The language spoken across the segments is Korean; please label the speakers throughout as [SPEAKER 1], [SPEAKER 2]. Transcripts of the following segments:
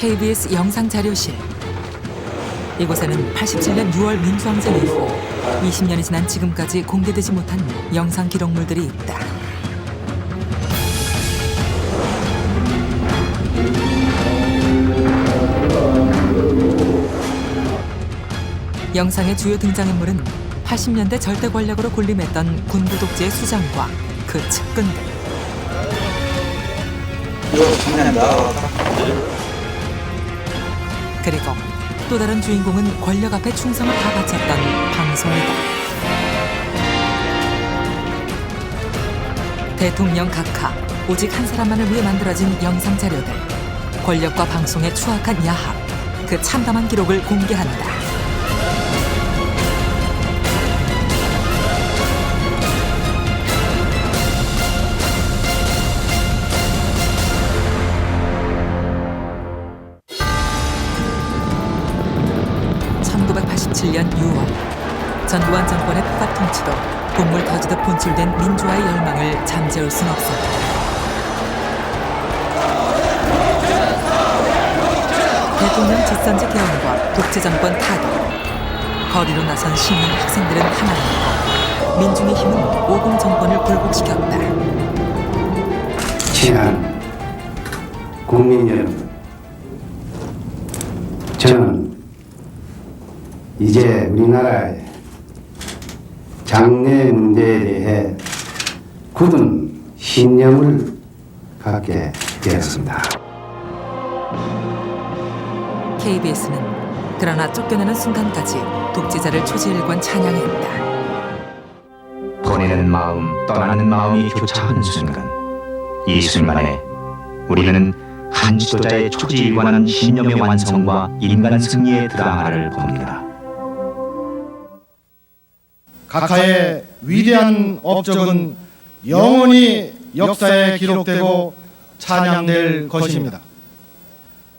[SPEAKER 1] KBS 영상자료실. 이곳에는 87년 6월 민주항쟁 이후 20년이 지난 지금까지 공개되지 못한 영상 기록물들이 있다. 영상의 주요 등장인물은 80년대 절대 권력으로 군림했던 군부 독재의 수장과 그 측근들. 그리고 또 다른 주인공은 권력 앞에 충성을 다 바쳤던 방송이다. 대통령 각하, 오직 한 사람만을 위해 만들어진 영상 자료들. 권력과 방송의 추악한 야합, 그 참담한 기록을 공개한다. (1987년 6월) 전두환 정권의 폭압 통치도 곡물 터지듯 분출된 민주화의 열망을 잠재울 순 없었다. 대통령 직선제 개헌과 독재 정권 타도, 거리로 나선 시민 학생들은 하나였고 민중의 힘은 오공 정권을 굴복시켰다.
[SPEAKER 2] 친한 국민 여러분, 저는 이제 우리나라의 장래 문제에 대해 굳은 신념을 갖게 되었습니다.
[SPEAKER 1] KBS는 그러나 쫓겨나는 순간까지 독재자를 초지일관 찬양했다.
[SPEAKER 3] 보내는 마음, 떠나는 마음이 교차하는 순간, 이 순간에 우리는 한 지도자의 초지일관한 신념의 완성과 인간 승리의 드라마를 봅니다.
[SPEAKER 4] 각하의 위대한 업적은 영원히 역사에 기록되고 찬양될 것입니다.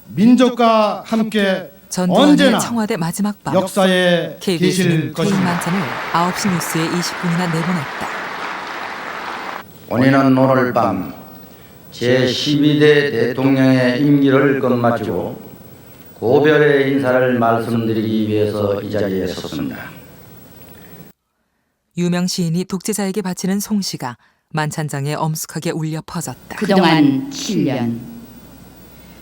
[SPEAKER 4] 민족과 함께 언제나
[SPEAKER 1] 청와대 마지막 밤,
[SPEAKER 4] 역사에 계실
[SPEAKER 1] KBS는 개인
[SPEAKER 4] 것입니다.
[SPEAKER 1] 만찬을 9시 뉴스에 20분이나 내보냈다.
[SPEAKER 5] 본인은 오늘 밤 제12대 대통령의 임기를 끝마치고 고별의 인사를 말씀드리기 위해서 이 자리에 섰습니다.
[SPEAKER 1] 유명 시인이 독재자에게 바치는 송시가 만찬장에 엄숙하게 울려 퍼졌다.
[SPEAKER 6] 그동안 7년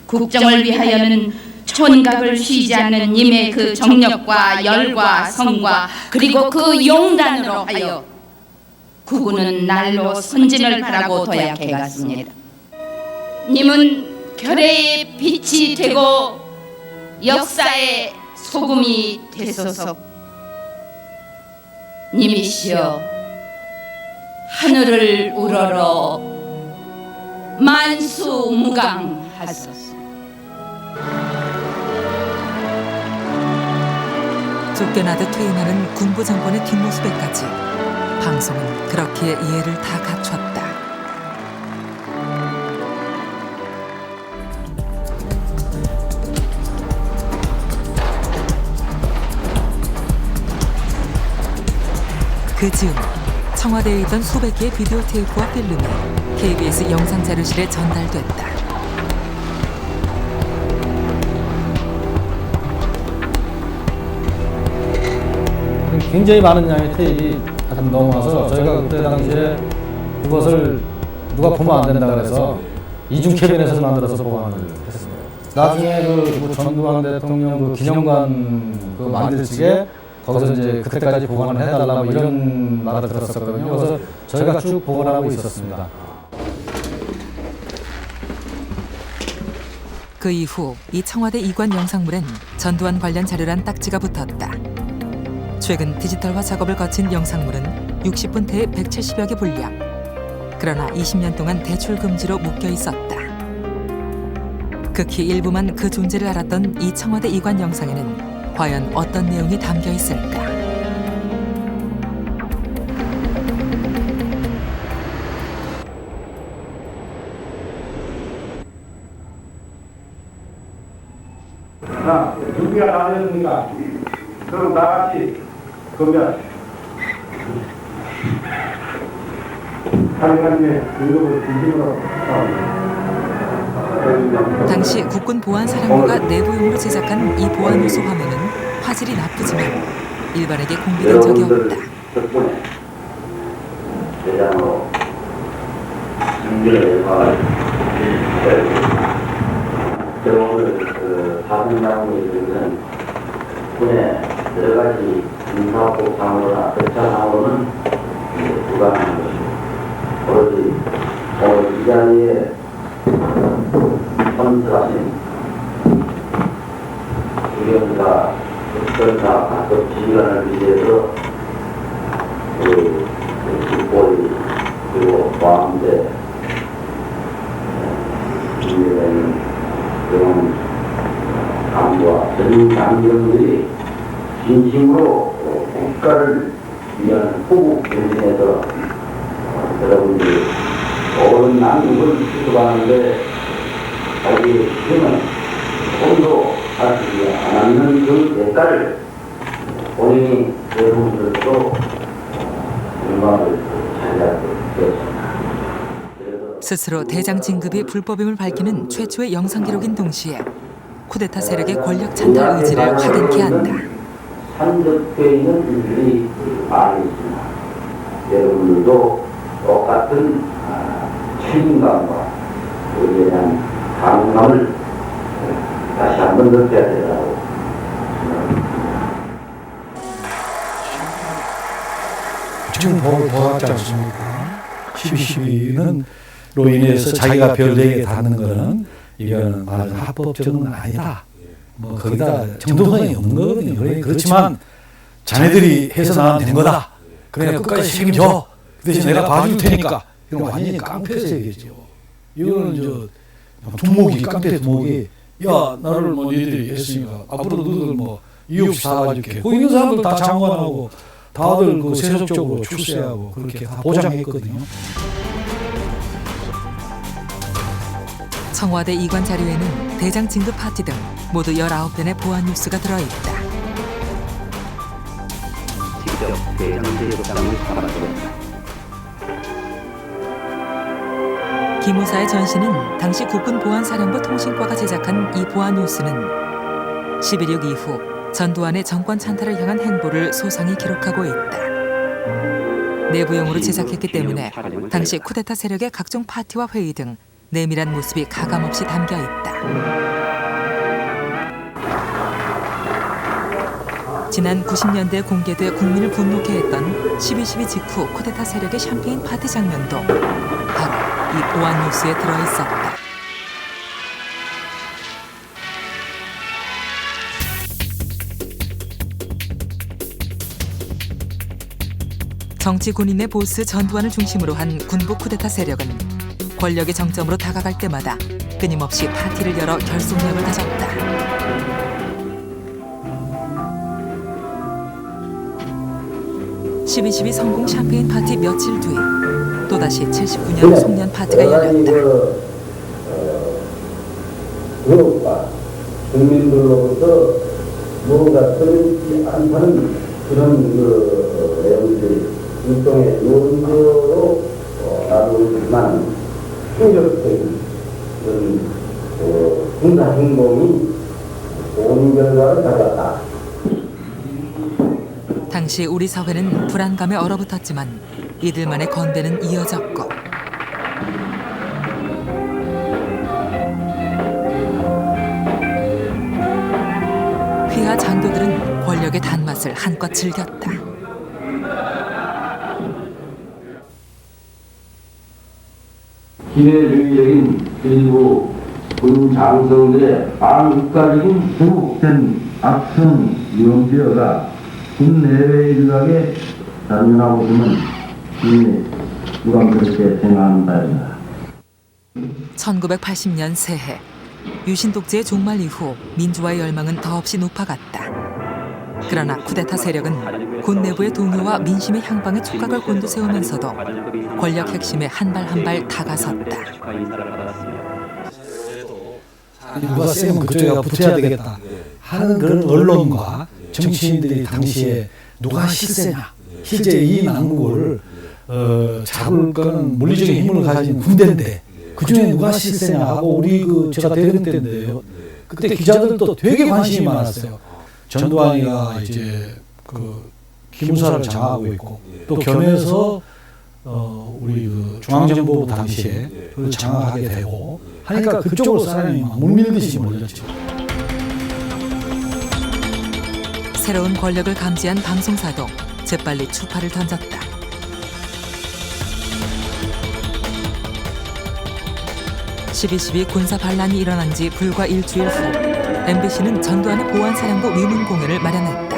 [SPEAKER 6] 국정을 위하여는 촌각을 쉬지 않는 님의 그 정력과 열과 성과 그리고 그 용단으로 하여 구군은 날로 선진을 바라고 도약해갔습니다. 님은 결의의 빛이 되고 역사의 소금이 되소서. 님이시여 하늘을 우러러 만수무강하소서.
[SPEAKER 1] 쫓겨나듯 퇴임하는 군부 정권의 뒷모습에까지 방송은 그렇게 예를 다 갖췄다. 그 즈음 청와대에 있던 수백 개의 비디오 테이프와 필름이 KBS 영상자료실에 전달됐다.
[SPEAKER 7] 굉장히 많은 양의 테이프가 좀 넘어와서 저희가 그때 당시에 그것을 누가 보면 안 된다 그래서 이중 캐비넷에서 만들어서 보관을 했습니다. 나중에 그 전두환 대통령 그 기념관 그 만들 적에 거기서 이제 그때까지 보관을 해달라 뭐 이런 말을 들었었거든요. 그래서 저희가 쭉 보관하고 있었습니다.
[SPEAKER 1] 그 이후 이 청와대 이관 영상물엔 전두환 관련 자료란 딱지가 붙었다. 최근 디지털화 작업을 거친 영상물은 60분대의 170여 개 분량. 그러나 20년 동안 대출 금지로 묶여 있었다. 극히 일부만 그 존재를 알았던 이 청와대 이관 영상에는 과연 어떤 내용이 담겨 있을까?
[SPEAKER 2] 자, 준비가 다 됐습니까? 그럼 다 같이 건배하십시오. 하나님의 능력을 진심으로 바랍니다.
[SPEAKER 1] 당시 국군 보안사령부가 내부용으로 제작한 이 보안뉴스 화면은 화질이 나쁘지만 일반에게 공개된 적이 없다.
[SPEAKER 2] 덕분에 대장으로 승리의 역할을 제가 오늘 사승장군에 대해서는 군의 여러 가지 인사법상으로나 절차상으로는 불가능한 것이고 오로지 오늘 이 자리에 선출하신 주경사, 전사, 각급 지휘관을 위해서 국보리 그리고 보안대 준비되는 그런 간부와 전 장병들이 진심으로 국가를 위한 후국 정신에서 여러분들이 옳은 난국을 수습하는데 자기 힘은 손도 하지 않는 그 대가를 본인이 여러분들도 영광을 차지하게 되었습니다.
[SPEAKER 1] 스스로 대장 진급이 불법임을 밝히는 최초의 영상 기록인 동시에 쿠데타 세력의 권력 찬탈 의지를 확인케 한다.
[SPEAKER 2] 산적되어 있는 일들이 많이 있습니다. 여러분들도 똑같은 책임감과 의지에 대한 강감을 다시 한번 느껴야 된다고 생각합니다.
[SPEAKER 8] 지금 보았지 않습니까? 12.12는 로 인해서 자기가 별 4개 닿는 거는 이거는 합법적은 아니다. 뭐 거기다 정도성이 없는 거거든요. 그렇지만 자네들이 해서 나면 된 거다. 그래 끝까지 책임져. 그 대신 내가 봐줄 테니까. 이건 완전히 깡패에서 얘기죠. 이거는 두목이 깡패 두목이 야 나를 뭐 너희들이 했으니까 앞으로 너희들 뭐 이유 없이 다 봐줄게. 거기 있는 사람들 다 장관하고 다들 그 세속적으로 출세하고 그렇게 다 보장했거든요.
[SPEAKER 1] 청와대 이관 자료에는 대장 진급 파티 등 모두 19편의 보안 뉴스가 들어있다.
[SPEAKER 2] 직접 대장 제국장을 사봤습니다.
[SPEAKER 1] 기무사의 전신인 당시 국군 보안사령부 통신과가 제작한 이 보안 뉴스는 11.6 이후 전두환의 정권 찬탈을 향한 행보를 소상히 기록하고 있다. 내부용으로 제작했기 때문에 당시 쿠데타 세력의 각종 파티와 회의 등 내밀한 모습이 가감없이 담겨 있다. 지난 90년대에 공개돼 국민을 분노케 했던 12.12 직후 쿠데타 세력의 샴페인 파티 장면도 바로 이 보안 뉴스에 들어있었다. 정치 군인의 보스 전두환을 중심으로 한 군부 쿠데타 세력은 권력의 정점으로 다가갈 때마다 끊임없이 파티를 열어 결속력을 다졌다. 12.12 성공 샴페인 파티 며칠 뒤 또다시 79년 송년 파티가 열렸다.
[SPEAKER 2] 그룹과 국민들로부터 뭔가 틀리지 않다는 그런 내용들이 일종의 논조로 나누지만 충격적인 그런 군사 행동이 좋은 결과를 가져왔다.
[SPEAKER 1] 당시 우리 사회는 불안감에 얼어붙었지만 이들만의 건배는 이어졌고 휘하 장교들은 권력의 단맛을 한껏 즐겼다.
[SPEAKER 2] 기회주의적인 일부 군 장성들의 반국가적인 중국된 악성 유언비어가 군 내외 일각에 단연하고 있는 시민이 누가 그렇게 생각하는 바입니다.
[SPEAKER 1] 1980년 새해 유신 독재의 종말 이후 민주화의 열망은 더없이 높아갔다. 그러나 쿠데타 세력은 군 내부의 동요와 민심의 향방에 촉각을 곤두세우면서도 권력 핵심에 한 발 한 발 다가섰다.
[SPEAKER 8] 누가 세면 그쪽에 붙어야 되겠다 하는 그런 언론과 정치인들이 당시에 누가 실세냐 실제 이 난국을 잡을 거는 물리적인 힘을 가진 군대인데 그 중에 누가 실세냐 하고 우리 제가 대선 때인데요. 그때 기자들도 되게 관심이 많았어요. 전두환이가 이제 기무사를 장악하고 있고 또 겸해서 우리 중앙정보부 당시에 그걸 장악하게 되고 하니까 그쪽으로 사람이 막 물밀듯이 몰렸죠.
[SPEAKER 1] 새로운 권력을 감지한 방송사도 재빨리 추파를 던졌다. 12.12 군사 반란이 일어난 지 불과 일주일 후 MBC는 전두환의 보안사령부 위문 공연을 마련했다.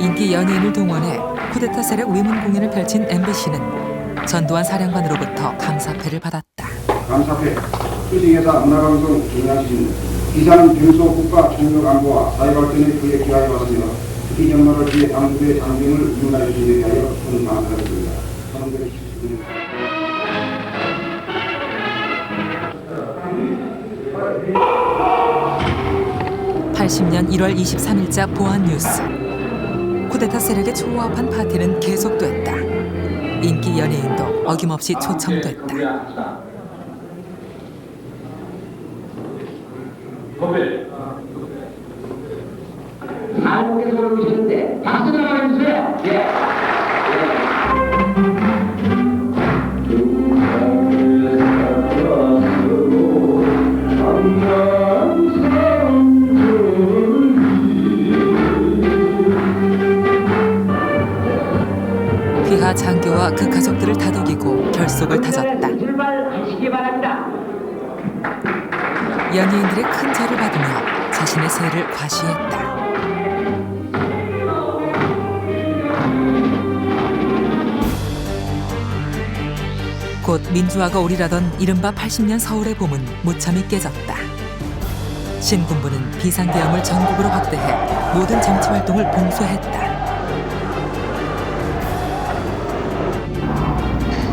[SPEAKER 1] 인기 연예인을 동원해 쿠데타 세력 위문 공연을 펼친 MBC는 전두환 사령관으로부터 감사패를 받았다.
[SPEAKER 9] 감사패 수식회사 문화방송 김양신 이상 중소 국가 총력 안보와 사회발전에 그에 기하여 왔으며 특히 연말을 위해 당국의 장병을 인문하여 주시기 위하여 저는 감사드립니다. 사람들의 시스템을
[SPEAKER 1] 80년 1월 23일자 보안 뉴스. 쿠데타 세력의 초호합한 파티는 계속됐다. 인기 연예인도 어김없이 초청됐다.
[SPEAKER 10] 한국에서 오시는데 박수 좀 해주세요.
[SPEAKER 1] 귀하 장교와 그 가족들을 다독이고 결속을 다졌다.
[SPEAKER 10] 출발하시기 바랍니다.
[SPEAKER 1] 연예인들의 큰 절을 받으며 자신의 세를 과시했다. 곧 민주화가 오리라던 이른바 80년 서울의 봄은 무참히 깨졌다. 신군부는 비상계엄을 전국으로 확대해 모든 정치활동을 봉쇄했다.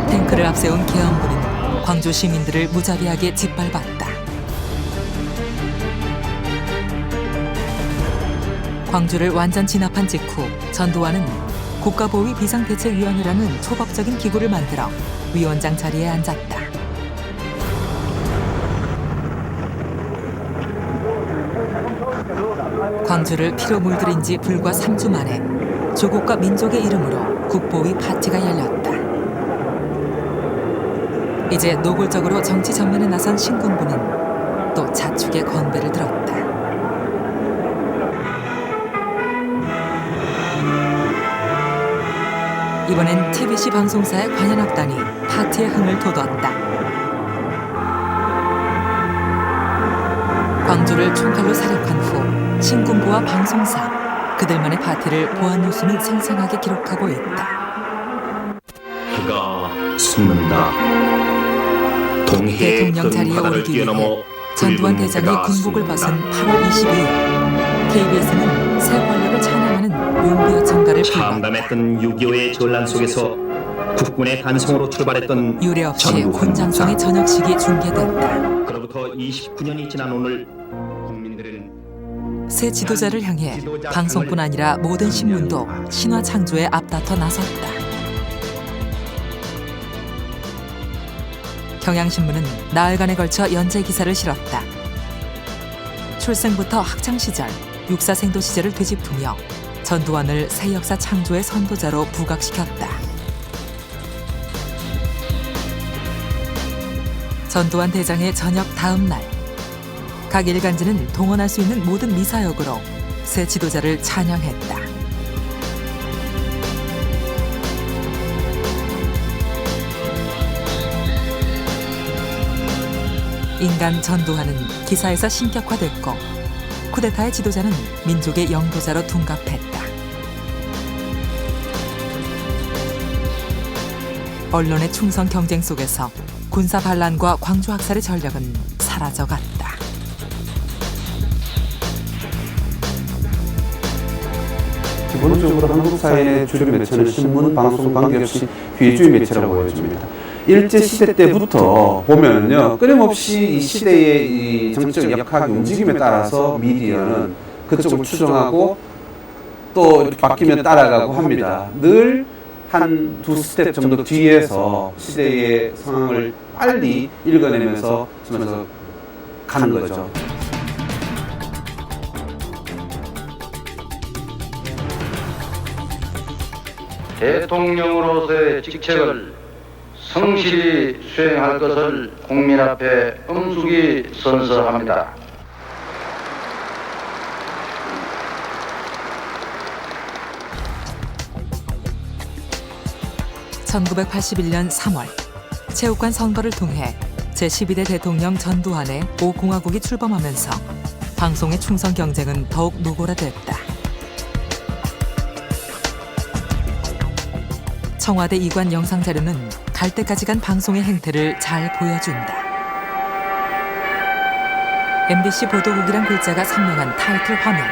[SPEAKER 1] 탱크를 앞세운 계엄군은 광주 시민들을 무자비하게 짓밟았다. 광주를 완전 진압한 직후 전두환은 국가보위 비상대책위원회라는 초법적인 기구를 만들어 위원장 자리에 앉았다. 광주를 피로 물들인 지 불과 3주 만에 조국과 민족의 이름으로 국보위 파티가 열렸다. 이제 노골적으로 정치 전면에 나선 신군부는 또 자축의 건배를 들었다. 이번엔 TBC 방송사의 관현악단이 파티의 흥을 돋웠다. 광주를 총칼로 사력한 후 신군부와 방송사, 그들만의 파티를 보안뉴스는 생생하게 기록하고 있다.
[SPEAKER 11] 해가 숨는다. 동해
[SPEAKER 1] 대통령 자리에 오르기 위해 전두환 대장이 군복을 벗은 8월 22일 KBS는 새 권력을 찬양하는 용비어 청가를 불렀다.
[SPEAKER 11] 참담했던 6.25의 전란 속에서 국군의 간성으로 출발했던
[SPEAKER 1] 유례없이 군장성의 저녁식이 중계됐다.
[SPEAKER 11] 그로부터 29년이 지난 오늘 국민들은
[SPEAKER 1] 새 지도자를 향해 방송뿐 아니라 모든 신문도 신화 창조에 앞다퉈 나섰다. 경향신문은 나흘간에 걸쳐 연재 기사를 실었다. 출생부터 학창시절, 육사생도 시절을 되짚으며 전두환을 새 역사 창조의 선도자로 부각시켰다. 전두환 대장의 저녁 다음 날, 각 일간지는 동원할 수 있는 모든 미사역으로 새 지도자를 찬양했다. 인간 전두환은 기사에서 신격화됐고 쿠데타의 지도자는 민족의 영도자로 둔갑했다. 언론의 충성 경쟁 속에서 군사 반란과 광주 학살의 전력은 사라져갔다.
[SPEAKER 12] 기본적으로 한국 사회의 주류 매체는 신문, 방송 관계없이 비주의 매체라고 보여집니다. 일제시대 때부터 보면요, 끊임없이 이 시대의 이 정치적 역학 움직임에 따라서 미디어는 그쪽을 추종하고 또 이렇게 바뀌면 따라가고 합니다. 늘 한 두 스텝 정도 뒤에서 시대의 상황을 빨리 읽어내면서 가는 거죠.
[SPEAKER 5] 대통령으로서의 직책을 성실히 수행할 것을 국민 앞에 엄숙히 선서합니다.
[SPEAKER 1] (1981년 3월) 체육관 선거를 통해 제12대 대통령 전두환의 5공화국이 출범하면서 방송의 충성 경쟁은 더욱 노골화됐다. 청와대 이관 영상 자료는 갈 때까지 간 방송의 행태를 잘 보여준다. MBC 보도국이란 글자가 선명한 타이틀 화면.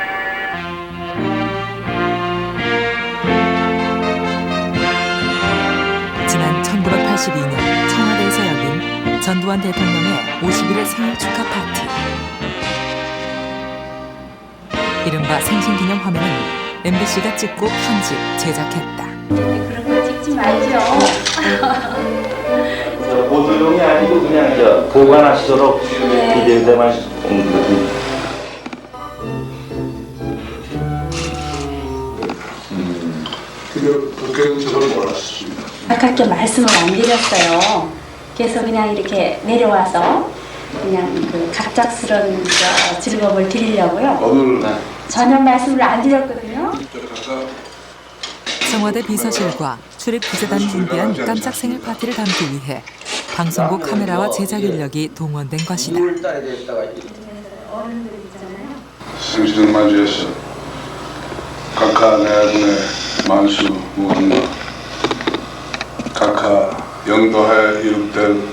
[SPEAKER 1] 지난 1982년 청와대에서 열린 전두환 대통령의 50일의 생일 축하 파티. 이른바 생신기념 화면은 MBC가 찍고 편집, 제작했다.
[SPEAKER 13] 그런 거 찍지 말죠.
[SPEAKER 2] 보도용이 아니고 그냥 보관하시도록 비디오 때만
[SPEAKER 14] 국회의원 저걸 몰랐습니다.
[SPEAKER 13] 아깝게 말씀을 안 드렸어요. 그래서 그냥 이렇게 내려와서 그냥 그 갑작스런 즐거움을 드리려고요.
[SPEAKER 14] 오늘
[SPEAKER 13] 전혀 말씀을 안 드렸거든요.
[SPEAKER 1] 청와대 비서실과 출입 기자단이 준비한 깜짝 생일 파티를 담기 위해 방송국 카메라와 제작 인력이 동원된 것이다.
[SPEAKER 14] 생신을 맞이해서 각하 내분의 만수 무한과 각하 영도하에 이룩될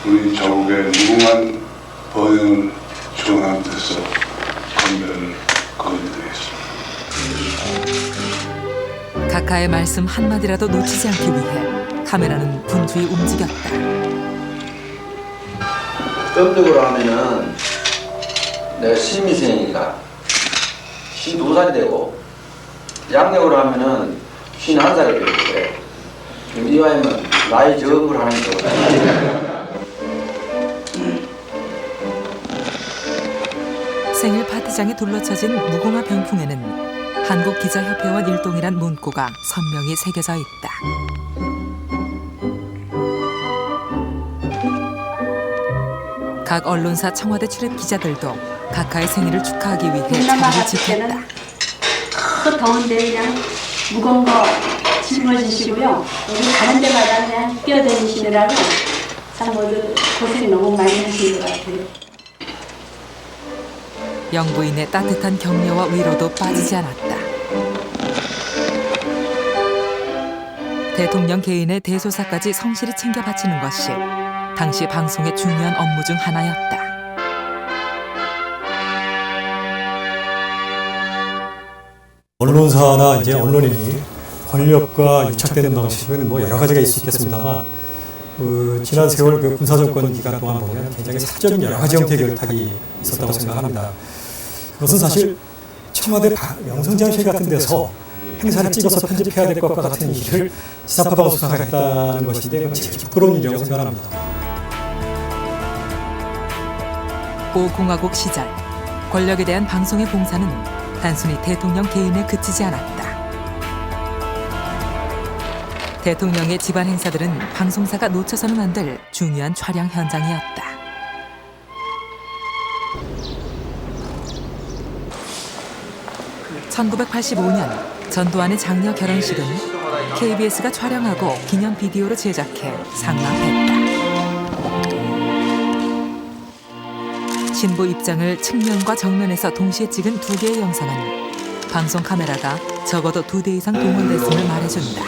[SPEAKER 14] 우리 조국의 무궁한 번영을 축원하는 데서 건배를 거두드리겠습니다.
[SPEAKER 1] 각하의 말씀 한마디라도 놓치지 않기 위해 카메라는 분주히 움직였다.
[SPEAKER 5] 음력으로 하면은 내가 신미생이니까 52살이 되고 양력으로 하면은 51살이 되고 그래. 좀 이와이면 나이 적은 걸 하는 거거든.
[SPEAKER 1] 생일 파티장에 둘러쳐진 무궁화 병풍에는 한국기자협회원 일동이란 문구가 선명히 새겨져 있다. 각 언론사 청와대 출입 기자들도 각하의 생일을 축하하기 위해 자리를 지켰다.
[SPEAKER 13] 그 더운데 그냥 무거운 거 짊어지시고요. 여기 가는 데마다 그냥 뛰어다니시느라고 참 모두 고생 너무 많이 하신 것 같아요.
[SPEAKER 1] 영부인의 따뜻한 격려와 위로도 빠지지 않았다. 대통령 개인의 대소사까지 성실히 챙겨 바치는 것이 당시 방송의 중요한 업무 중 하나였다.
[SPEAKER 15] 언론사나 이제 언론인이 권력과 유착되는 방식은 뭐 여러 가지가 있을 수 있겠습니다만, 지난 세월 그 군사정권 기간 동안 보면 굉장히 사적인 여러 가지 형태의 결탁이 있었다고 생각합니다. 그것은 사실 청와대 명성장실 같은 데서 행사를 찍어서 편집해야 될 것과 같은 일을 지상파 방송사가 했다는 것인데 그건 제일 부끄러운 일이라고 생각합니다.
[SPEAKER 1] 5공화국 시절 권력에 대한 방송의 봉사는 단순히 대통령 개인에 그치지 않았다. 대통령의 집안 행사들은 방송사가 놓쳐서는 안 될 중요한 촬영 현장이었다. (1985년) 전두환의 장녀 결혼식은 KBS가 촬영하고 기념 비디오로 제작해 상영했다. 신부 입장을 측면과 정면에서 동시에 찍은 2개의 영상은 방송 카메라가 적어도 2대 이상 동원됐음을 말해준다.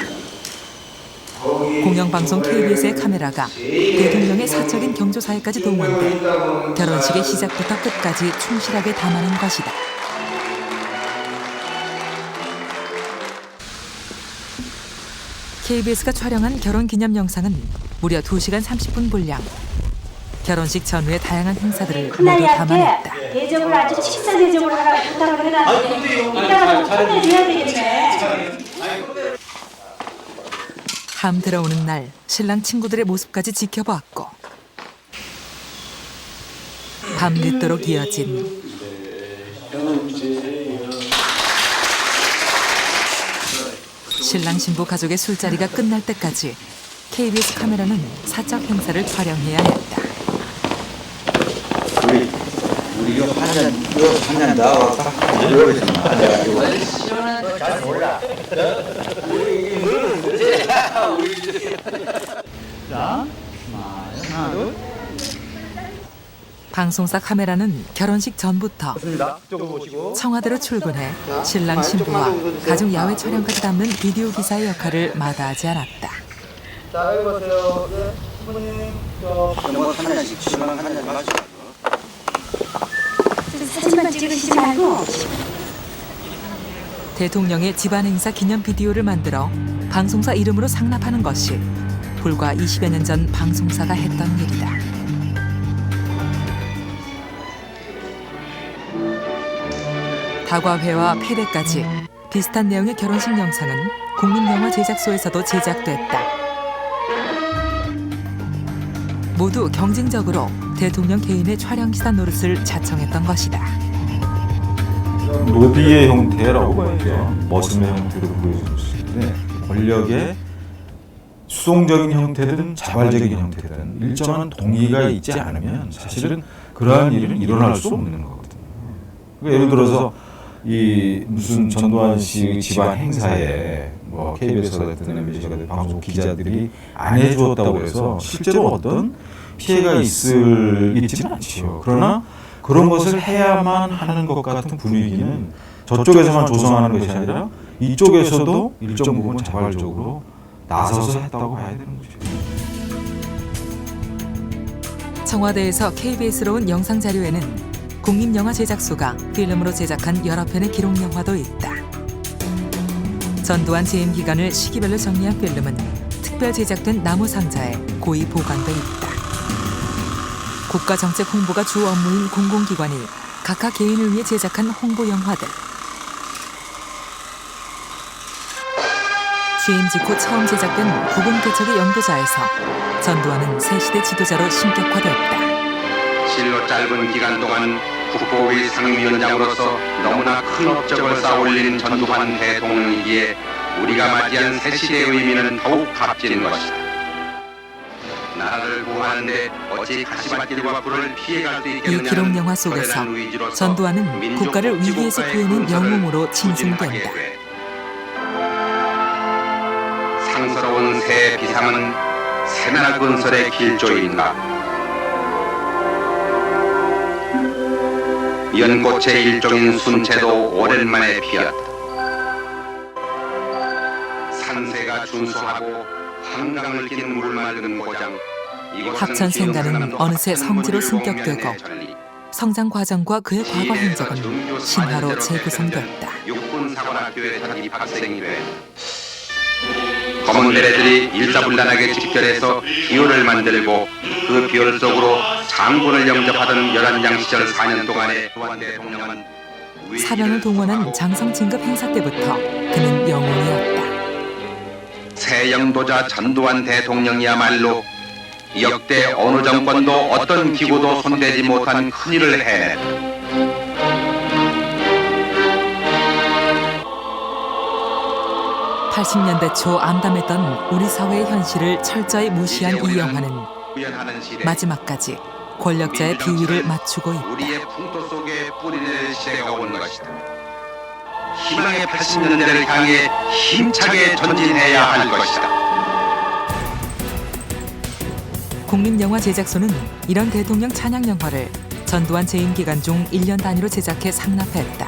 [SPEAKER 1] 공영방송 KBS의 카메라가 대통령의 사적인 경조사에까지 동원돼 결혼식의 시작부터 끝까지 충실하게 담아낸 것이다. KBS가 촬영한 결혼기념 영상은 무려 2시간 30분 분량. 결혼식 전후의 다양한 행사들을 모두
[SPEAKER 13] 큰아이한테
[SPEAKER 1] 담아냈다.
[SPEAKER 13] 대접을 아주 식사 대접을 하라고 부탁을 해놨는데 이따가 좀 혼내줘야 되겠네.
[SPEAKER 1] 함 들어오는 날 신랑 친구들의 모습까지 지켜보았고 밤늦도록 이어진 신랑 신부 가족의 술자리가 끝날 때까지 KBS 카메라는 사적 행사를 촬영해야 했다.
[SPEAKER 2] 우리 이거 한잔 나와서 잘 몰라.
[SPEAKER 4] 자, 하나, 둘.
[SPEAKER 1] 방송사 카메라는 결혼식 전부터 청와대로 출근해 신랑 신부와 가족 야외 촬영까지 담는 비디오 기사의 역할을 마다하지 않았다.
[SPEAKER 4] 자, 여기 보세요. 네, 신부님.
[SPEAKER 2] 한 잔씩 신랑 한 잔 마시고.
[SPEAKER 13] 사진만 찍으시지 말고.
[SPEAKER 1] 대통령의 집안 행사 기념 비디오를 만들어 방송사 이름으로 상납하는 것이 불과 20여 년 전 방송사가 했던 일이다. 다과회와 패대까지 비슷한 내용의 결혼식 영상은 국립영화 제작소에서도 제작됐다. 모두 경쟁적으로 대통령 개인의 촬영 기사 노릇을 자청했던 것이다.
[SPEAKER 16] 노비의 형태라고 봐야죠. 머슴의 형태로 보여줄 수 있는데 권력의 수동적인 형태든 자발적인 형태든 일정한 동의가 있지 않으면 사실은 그러한 일은 일어날 수 없는 거거든요. 그러니까 예를 들어서 이 무슨 전두환 씨 집안 행사에 뭐 KBS가 됐든 MBC가 됐든 방송 기자들이 안 해주었다고 해서 실제로 어떤 피해가 있지는 않지요. 그러나 그런 것을 해야만 하는 것 같은 분위기는 저쪽에서만 조성하는 것이 아니라 이쪽에서도 일정 부분 자발적으로 나서서 했다고 봐야 되는 거죠.
[SPEAKER 1] 청와대에서 KBS로 온 영상 자료에는 국립영화 제작소가 필름으로 제작한 여러 편의 기록 영화도 있다. 전두환 재임 기간을 시기별로 정리한 필름은 특별 제작된 나무 상자에 고이 보관돼 있다. 국가정책 홍보가 주 업무인 공공기관이 각각 개인을 위해 제작한 홍보 영화들. 취임 직후 처음 제작된 국군 개척의 연도자에서 전두환은 새시대 지도자로 신격화됐다.
[SPEAKER 17] 실로 짧은 기간 동안 국보위 상임위원장으로서 너무나 큰 업적을 쌓아올린 전두환 대통령이기에 우리가 맞이한 새시대의 의미는 더욱 값진 것이다. 나라를 보호하는데 어찌 가시밭길과 불을 피해갈 수
[SPEAKER 1] 이
[SPEAKER 17] 있겠느냐는
[SPEAKER 1] 기록 영화 속에서 전두환은 국가를 위기에서 구해낸 영웅으로 칭송된다.
[SPEAKER 17] 상스러운 새 비상은 새나라 건설의 길조인가. 연꽃의 일종인 순채도 오랜만에 피었다. 산세가 준수하고 한강을 낀 물맑은 고장.
[SPEAKER 1] 합천생가는 어느새 성지로 승격되고 성장 과정과 그의 과거 행적은 신화로 재구성됐다.
[SPEAKER 17] 육군사관학교에 첫 입학생이 돼 검은 대레들이 일사불란하게 집결해서 비열을 만들고 그 비열 속으로 장군을 영접하던 열한장 시절 4년 동안에 전두환 대통령은
[SPEAKER 1] 사병을 동원한 장성 진급 행사 때부터 그는 영웅이었다.
[SPEAKER 17] 새 영도자 전두환 대통령이야말로 역대 어느 정권도 어떤 기구도 손대지 못한 큰일을 해냈다.
[SPEAKER 1] 80년대 초 암담했던 우리 사회의 현실을 철저히 무시한 이 영화는 마지막까지 권력자의 비위를 맞추고 있다.
[SPEAKER 17] 우리의 풍토 속에 뿌리내릴 시대가 온 것이다. 희망의 80년대를 향해 힘차게 전진해야 할 것이다.
[SPEAKER 1] 국립영화 제작소는 이런 대통령 찬양 영화를 전두환 재임 기간 중 1년 단위로 제작해 상납했다.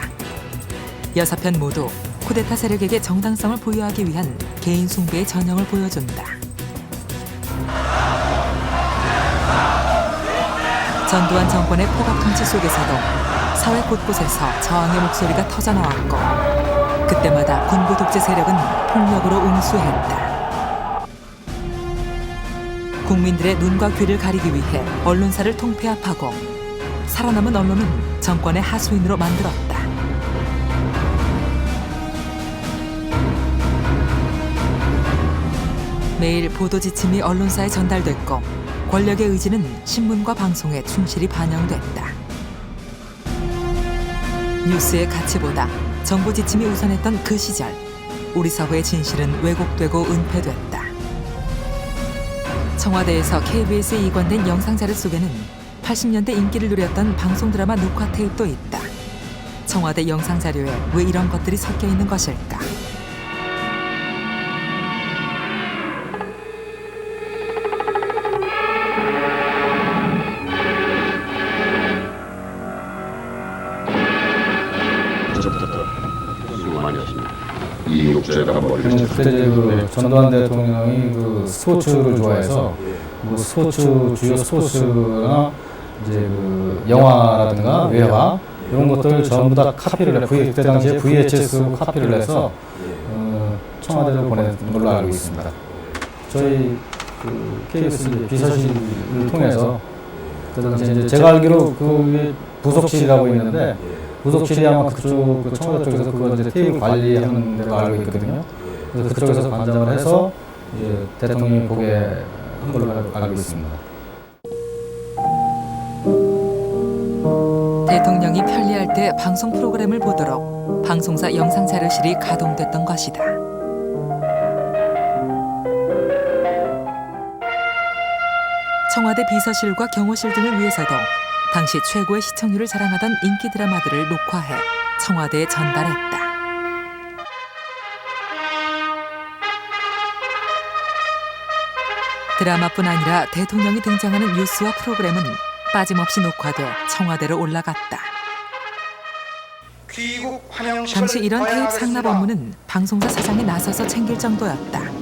[SPEAKER 1] 6편 모두 쿠데타 세력에게 정당성을 부여하기 위한 개인 숭배의 전형을 보여준다. 전두환 정권의 포갑 통치 속에서도 사회 곳곳에서 저항의 목소리가 터져나왔고 그때마다 군부 독재 세력은 폭력으로 응수했다. 국민들의 눈과 귀를 가리기 위해 언론사를 통폐합하고 살아남은 언론은 정권의 하수인으로 만들었다. 매일 보도 지침이 언론사에 전달됐고 권력의 의지는 신문과 방송에 충실히 반영됐다. 뉴스의 가치보다 정보 지침이 우선했던 그 시절, 우리 사회의 진실은 왜곡되고 은폐됐다. 청와대에서 KBS에 이관된 영상자료 속에는 80년대 인기를 누렸던 방송 드라마 녹화 테이프도 있다. 청와대 영상자료에 왜 이런 것들이 섞여 있는 것일까?
[SPEAKER 7] 그때 이제 그 전두환 대통령이 그 스포츠를 좋아해서 뭐 스포츠 주요 스포츠나 이제 그 영화라든가 외화 이런 것들 전부 다 카피를 해 그때 당시에 VHS로 카피를 해서 청와대로 보낸 걸로 알고 있습니다. 저희 그 KBS 비서실을 통해서 그때 당시에 이제 제가 알기로 그 부속실이라고 있는데. 부속실이 아마 그쪽 그 청와대 쪽에서 그거 이제 테이프 관리하는 데로 알고 있거든요. 그래서 그쪽에서 관장을 해서 이제 대통령이 보게 한 걸로 알고 있습니다.
[SPEAKER 1] 대통령이 편리할 때 방송 프로그램을 보도록 방송사 영상자료실이 가동됐던 것이다. 청와대 비서실과 경호실 등을 위해서도 당시 최고의 시청률을 자랑하던 인기 드라마들을 녹화해 청와대에 전달했다. 드라마뿐 아니라 대통령이 등장하는 뉴스와 프로그램은 빠짐없이 녹화돼 청와대로 올라갔다. 당시 이런 테이프 상납 업무는 방송사 사장이 나서서 챙길 정도였다.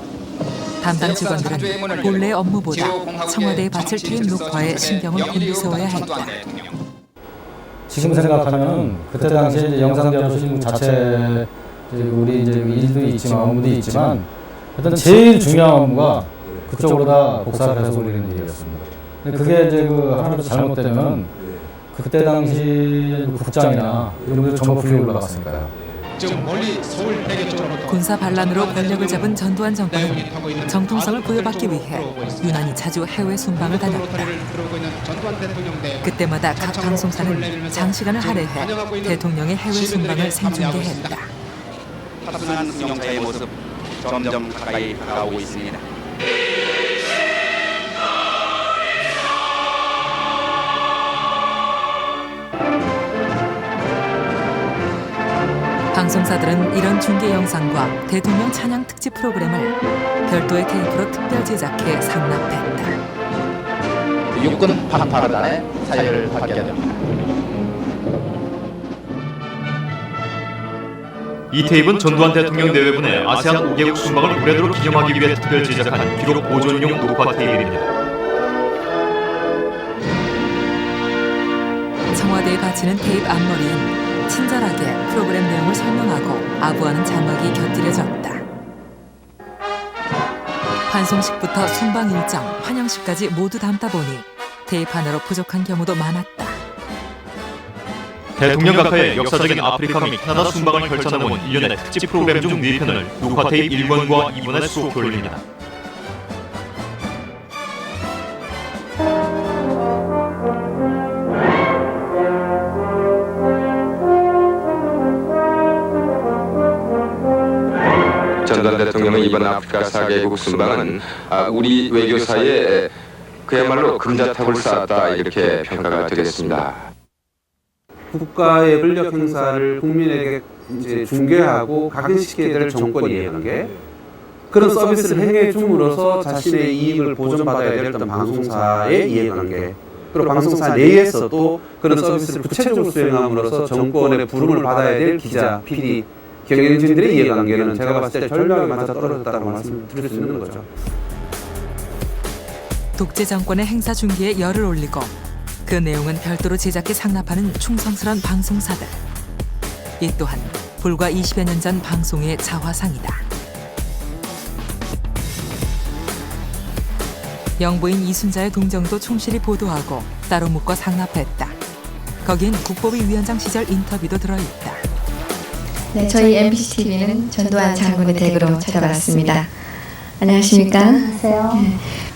[SPEAKER 1] 담당 직원들은 본래의 업무보다 청와대에 바칠 테이프 녹화에 신경을 곤두 세워야 했다.
[SPEAKER 7] 지금 생각하면 그때 당시에 이제 영상자료실 자체 우리 이제 일도 있지만 업무도 있지만 일단 제일 중요한 업무가 그쪽으로 다 복사를 해서 올리는 일이었습니다. 그게 이제 그 하나라도 잘못되면 그때 당시 국장이나 이런 분들 전부 불려 올라갔으니까요.
[SPEAKER 1] 군사 반란으로 권력을 잡은 전두환 정권은 정통성을 부여받기 위해 유난히 자주 해외 순방을 다녔다. 그때마다 각 방송사는 장시간을 할애해 대통령의 해외 순방을 생중계했다.
[SPEAKER 17] 타순한 승용차의 모습 점점 가까이 다가오고 있습니다.
[SPEAKER 1] 방송사들은 이런 중계 영상과 대통령 찬양 특집 프로그램을 별도의 테이프로 특별 제작해 상납했다.
[SPEAKER 2] 육군 판파르단의 사열을 받게 됩니다.
[SPEAKER 11] 이 테이프는 전두환 대통령 내외분의 아세안 5개국 순방을 무례도로 기념하기 위해 특별 제작한 기록 보존용 녹화 테이프입니다.
[SPEAKER 1] 청와대에 바치는 테이프 앞머리엔 친절하게 프로그램 내용을 설명하고 아부하는 자막이 곁들여졌다. 환송식부터 순방 일정, 환영식까지 모두 담다 보니 테이프 하나로 부족한 경우도 많았다.
[SPEAKER 11] 대통령 각하의 역사적인 아프리카 및 캐나다 순방을 펼쳐놓은 1년의 특집 프로그램 중 4편을 녹화 테이프 1권과 2권에 수록 돌립니다.
[SPEAKER 17] 전두환 대통령의 이번 아프리카 4개국 순방은 우리 외교사에 그야말로 금자탑을 쌓았다 이렇게 평가가 되겠습니다.
[SPEAKER 12] 국가의 권력 행사를 국민에게 이제 중계하고 각인시켜야 될 정권이 이해관계 그런 서비스를 행해 줌으로써 자신의 이익을 보존받아야 될 어떤 방송사의 이해관계 그리고 방송사 내에서도 그런 서비스를 구체적으로 수행함으로써 정권의 부름을 받아야 될 기자, PD, 경영진들의 이해관계는 제가 봤을 때 절묘하게 맞아떨어졌다고 말씀드릴 수 있는 거죠.
[SPEAKER 1] 독재 정권의 행사 중계에 열을 올리고 그 내용은 별도로 제작해 상납하는 충성스런 방송사들. 이 또한 불과 20여 년 전 방송의 자화상이다. 영부인 이순자의 동정도 충실히 보도하고 따로 묶어 상납했다. 거긴 국보위 위원장 시절 인터뷰도 들어있다.
[SPEAKER 18] 네, 저희 MBC TV는 전두환 장군의 댁으로 찾아봤습니다. 안녕하십니까?
[SPEAKER 13] 안녕하세요.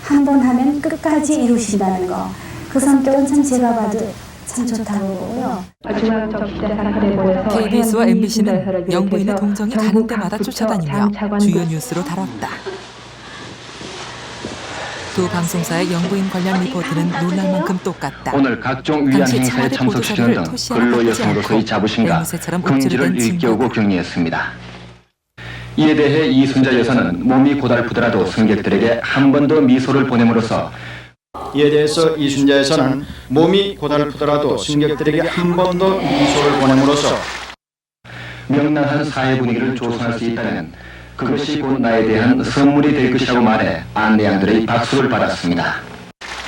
[SPEAKER 13] 한 번 하면 끝까지 이루신다는 거. 그 성격은 참 제가 봐도 참 좋다고 보고요.
[SPEAKER 1] KBS와 MBC는 영부인의 동정이 가는 데마다 쫓아다니며 주요 뉴스로 다뤘다. 두 방송사의 영부인 관련 리포트는 놀랄 만큼 똑같다.
[SPEAKER 17] 오늘 각종 위안 행사에 참석 출연 등 근로 여성으로서의 자부심과 긍지를 일깨우고 격려했습니다. 이에 대해 이순자 여사는 몸이 고달프더라도 승객들에게 한 번 더 미소를 보냄으로써
[SPEAKER 4] 이에 대해서 이순자 여사는 몸이 고달프더라도 승객들에게 한 번 더 미소를 보냄으로써
[SPEAKER 17] 명랑한 사회 분위기를 조성할 수 있다면 그것이 곧 나에 대한 선물이 될 것이라고 말해 안내양들의 박수를 받았습니다.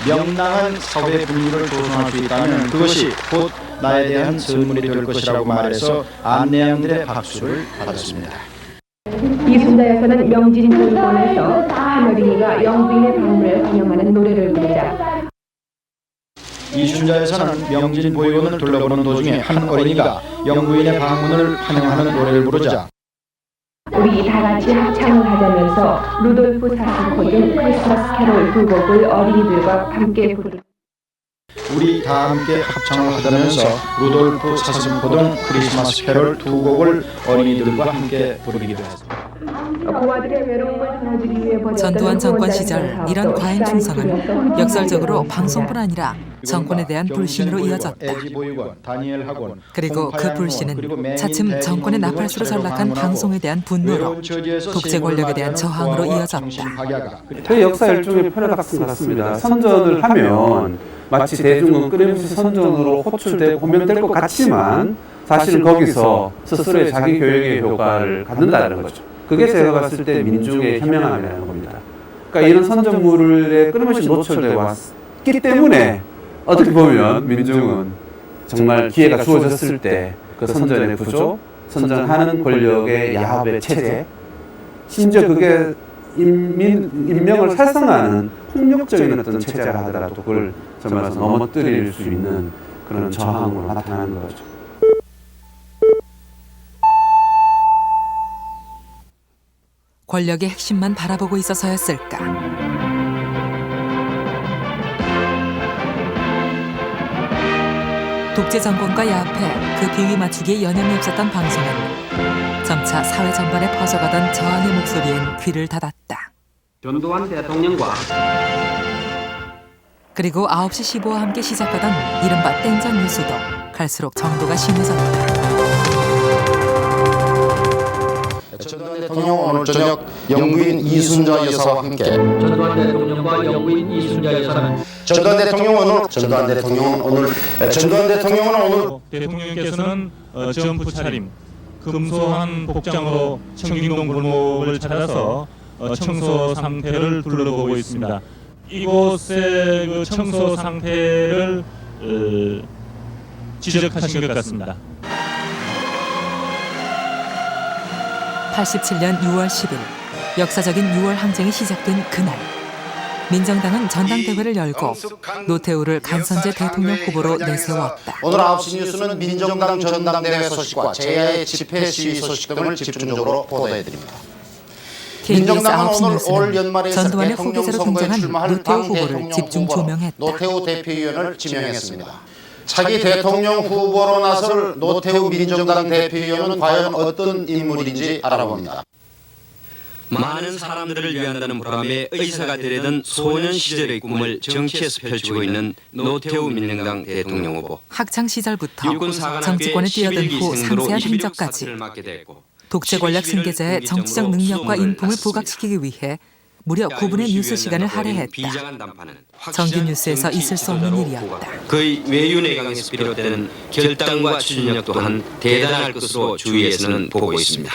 [SPEAKER 4] 명랑한 사회 분위기를 조성할 수 있다면 그것이 곧 나에 대한 선물이 될 것이라고 말해서 안내양들의 박수를 받았습니다.
[SPEAKER 19] 이순자 여사는 명진 보육원에서 한 어린이가 영부인의 방문을 환영하는 노래를 부르자
[SPEAKER 4] 이순자 여사는 명진 보육원을 둘러보는 도중에 한 어린이가 영부인의 방문을 환영하는 노래를 부르자
[SPEAKER 19] 우리 다 같이 합창을 하자면서 루돌프 사슴코 등 크리스마스 캐롤 두 곡을 어린이들과 함께 부르
[SPEAKER 4] 우리 다 함께 합창을 하자면서 루돌프 사슴코 등 크리스마스 캐롤 두 곡을 어린이들과 함께 부르기도 했습니다.
[SPEAKER 19] 고아들의 외로움을 덜어주기 위해
[SPEAKER 1] 전두환 정권 시절 이런 과잉 충성은 역설적으로 방송뿐 아니라 정권에 대한 불신으로 이어졌다. 그리고 그 불신은 차츰 정권의 나팔수로 전락한 방송에 대한 분노로 독재 권력에 대한 저항으로 이어졌다.
[SPEAKER 12] 그 역사 일종의 패러독스 같습니다. 선전을 하면 마치 대중은 끊임없이 선전으로 호출되고 공면될 것 같지만 사실 거기서 스스로의 자기 교육의 효과를 갖는다는 거죠. 그게 제가 봤을 때 민중의 현명함이라는 겁니다. 그러니까 이런 선전물에 끊임없이 노출되어 왔기 때문에 어떻게 보면 민중은 정말 기회가 주어졌을 때 그 선전의 구조, 선전하는 권력의 야합의 체제, 심지어 그게 인명을 살상하는 폭력적인 어떤 체제라 하더라도 그걸 정말 넘어뜨릴 수 있는 그런 저항으로 나타나는 거죠.
[SPEAKER 1] 권력의 핵심만 바라보고 있어서였을까? 독재 정권과 야합해 그 비위 맞추기에 여념이 없었던 방송은 점차 사회 전반에 퍼져가던 저항의 목소리엔 귀를 닫았다.
[SPEAKER 10] 전두환 대통령과
[SPEAKER 1] 그리고 9시 15와 함께 시작하던 이른바 땡전 뉴스도 갈수록 정도가 심해졌다.
[SPEAKER 2] 전두환 대통령 오늘 저녁 영부인 이순자 여사와 함께
[SPEAKER 10] 전두환 대통령과 영부인 이순자 여사는
[SPEAKER 2] 전두환 대통령은 오늘
[SPEAKER 20] 대통령께서는 점프 차림, 금소한 복장으로 청gin동 골목을 찾아서 청소 상태를 둘러보고 있습니다. 이곳의 그 청소 상태를 지적하신 것 같습니다.
[SPEAKER 1] 87년 6월 10일 역사적인 6월 항쟁이 시작된 그날 민정당은 전당대회를 열고 노태우를 간선제 대통령 후보로 내세웠다.
[SPEAKER 2] 오늘 9시 뉴스는 민정당 전당대회 소식과 제야의 집회 시위 소식 등을 집중적으로 보도해드립니다.
[SPEAKER 1] KBS 9시 뉴스는 전두환의 후계자로 등장한 노태우 후보를 집중 조명했다.
[SPEAKER 2] 노태우 대표위원을 지명했습니다. 차기 대통령 후보로 나설 노태우 민정당 대표위원은 과연 어떤 인물인지 알아봅니다.
[SPEAKER 21] 많은 사람들을 위한다는 보람에 의사가 되려던 소년 시절의 꿈을 정치에서 펼치고 있는 노태우 민정당 대통령 후보.
[SPEAKER 1] 학창 시절부터 정치권에 뛰어든 후 상세한 행적까지 독재 권력 승계자의 정치적 능력과 인품을 부각시키기 위해 무려 9분의 뉴스 시간을 할애했다. 정규 뉴스에서 있을 수 없는 일이었다.
[SPEAKER 21] 그의 외유내강에서 비롯되는 결단과 추진력 또한 대단할 것으로 주위에서는 보고 있습니다.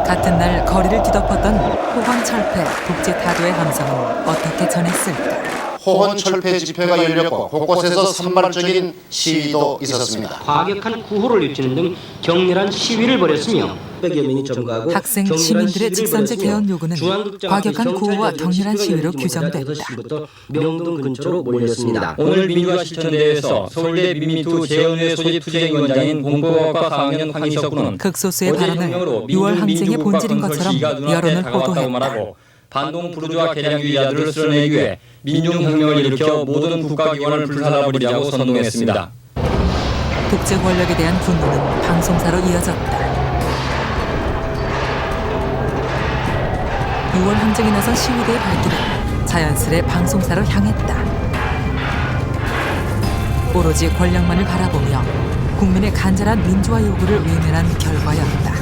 [SPEAKER 1] 같은 날 거리를 뒤덮었던 호황철폐 독재 타도의 함성은 어떻게 전했을까?
[SPEAKER 2] 포헌 철폐 집회가 열렸고 곳곳에서 산발적인 시위도 있었습니다.
[SPEAKER 10] 과격한 구호를 외치는 등 격렬한 시위를 벌였으며 100여 명이 점거하고
[SPEAKER 1] 학생 시민들의 직선제 개헌 요구는 과격한 구호와 격렬한 시위로 규정됐다.
[SPEAKER 10] 명동 근처로 몰렸습니다.
[SPEAKER 3] 오늘 민주화 실천대회에서 서울대 민미투 재연회 소집 투쟁위원장인 공법학과 4학년 황희석 군은
[SPEAKER 1] 극소수의 발언을 6월 항쟁의 본질인 것처럼 여론을 호도했다.
[SPEAKER 3] 반동 부르주아 개량주의자들을 쓸어내기 위해 민중혁명을 일으켜 모든 국가기관을 불살라버리자고 선동했습니다.
[SPEAKER 1] 독재 권력에 대한 분노는 방송사로 이어졌다. 6월 항쟁에 나선 시위대의 발길은 자연스레 방송사로 향했다. 오로지 권력만을 바라보며 국민의 간절한 민주화 요구를 외면한 결과였다.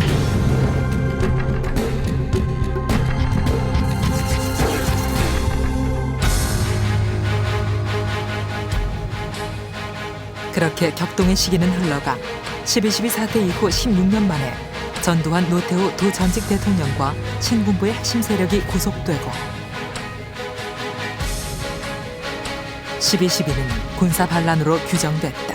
[SPEAKER 1] 그렇게 격동의 시기는 흘러가 12.12 사태 이후 16년 만에 전두환 노태우 두 전직 대통령과 신군부의 핵심 세력이 구속되고 12.12는 군사 반란으로 규정됐다.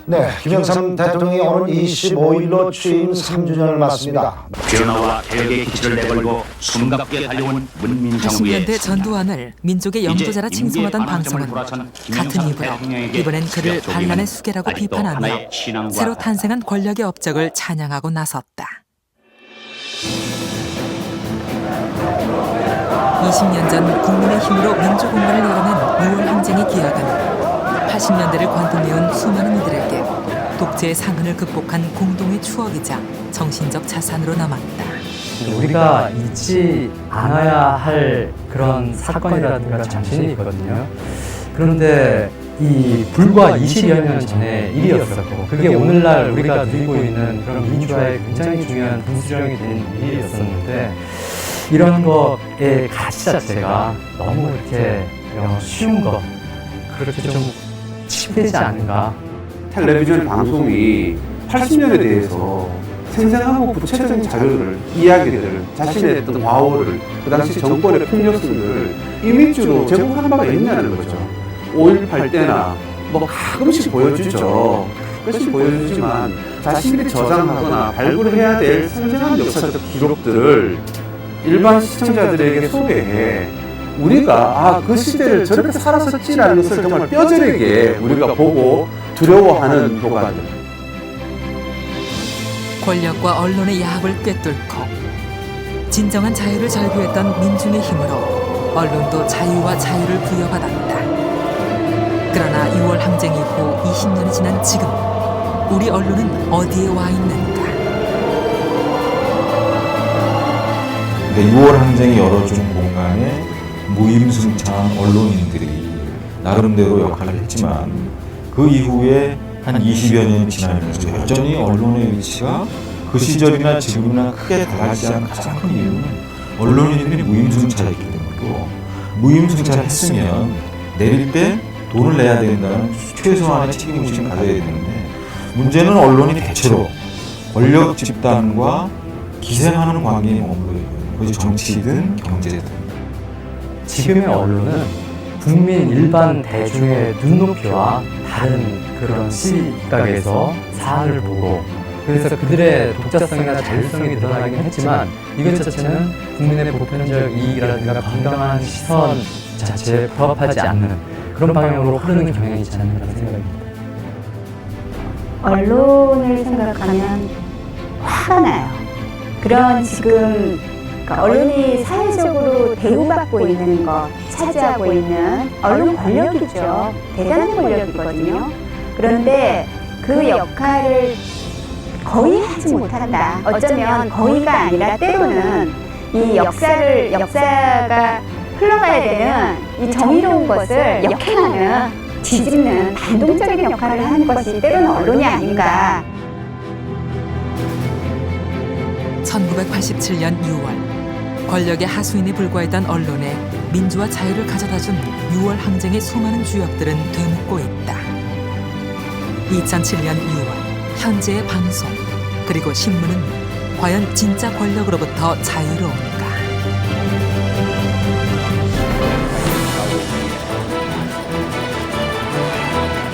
[SPEAKER 22] 네, 김영삼 대통령이 오늘 25일로 취임 3주년을 맞습니다.
[SPEAKER 23] 변화와 개혁의 기치를 내걸고 숨가쁘게 달려온 문민정부의
[SPEAKER 1] 80년대 전두환을 민족의 영도자라 칭송하던 방송은 같은 입으로 이번엔 그를 반란의 수괴라고 비판하며 새로 탄생한 권력의 업적을 찬양하고 나섰다. 20년 전 국민의 힘으로 민주공간을 열어낸 6월 항쟁의 기약은 80년대를 관통해온 수많은 이들에게 독재의 상흔을 극복한 공동의 추억이자 정신적 자산으로 남았다.
[SPEAKER 24] 우리가 잊지 않아야 할 그런 사건이라든가 정신이 있거든요. 그런데 이 불과 20여 년 전의 일이었었고 그게 오늘날 우리가 누리고 있는 그런 민주화의 굉장히 중요한 분수령이 된 일이었었는데 이런 거의 가치 자체가 너무 이렇게 쉬운 거 그렇게 좀 침되지 않은가.
[SPEAKER 12] 텔레비전 방송이 80년에 대해서 생생하고 구체적인 자료를, 이야기들을, 자신의 어떤 과오를, 그 당시 정권의 폭력성들을 이미지로 제공하는 바가 있냐는 거죠. 5.18 때나 뭐 가끔씩 보여주죠. 가끔씩 보여주지만 자신들이 저장하거나 발굴해야 될 생생한 역사적 기록들을 일반 시청자들에게 소개해 우리가 그 시대를 저렇게 살았었지라는 것을 정말 뼈저리게 우리가 보고 두려워하는 효과들.
[SPEAKER 1] 권력과 언론의 야합을 꿰뚫고 진정한 자유를 절규했던 민중의 힘으로 언론도 자유와 자유를 부여받았다. 그러나 6월 항쟁 이후 20년이 지난 지금 우리 언론은 어디에 와 있는가?
[SPEAKER 16] 6월 항쟁이 열어준 공간에 무임승차한 언론인들이 나름대로 역할을 했지만 그 이후에 한 20여 년이 지나면서 여전히 언론의 위치가 그 시절이나 지금이나 크게 달라지지 않은 가장 큰 이유는 언론인들이 무임승차했기 때문이고 무임승차를 했으면 내릴 때 돈을 내야 된다는 최소한의 책임의식을 가져야 되는데 문제는 언론이 대체로 권력 집단과 기생하는 관계에 머물러 있거든요. 그것이 정치든 경제든.
[SPEAKER 24] 지금의 언론은 국민 일반 대중의 눈높이와 다른 그런 시각에서 사안을 보고 그래서 그들의 독자성이나 자율성이 드러나긴 했지만 이것 자체는 국민의 보편적 이익이라든가 건강한 시선 자체에 부합하지 않는 그런 방향으로 흐르는 경향이 있지 않는가 생각합니다.
[SPEAKER 25] 언론을 생각하면 화가 나요. 그런 지금 언론이 사회적으로 대우받고 있는 것, 차지하고 있는 언론 권력이죠. 대단한 권력이거든요. 그런데 그 역할을 거의 하지 못한다. 어쩌면 거의가 아니라 때로는 이 역사가 흘러가야 되는 이 정의로운 것을 역행하는, 뒤집는 반동적인 역할을 하는 것이 때로는 언론이 아닌가.
[SPEAKER 1] 1987년 6월 권력의 하수인에 불과했던 언론에 민주와 자유를 가져다준 6월 항쟁의 수많은 주역들은 되묻고 있다. 2007년 6월 현재의 방송 그리고 신문은 과연 진짜 권력으로부터 자유로운가?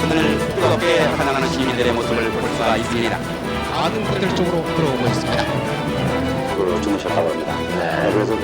[SPEAKER 21] 오늘 뜨겁게 환영하는 시민들의 모습을 볼 수가 있습니다.
[SPEAKER 5] 많은 분들 쪽으로 들어오고 있습니다.
[SPEAKER 21] 주무셨다고 합니다. 그래서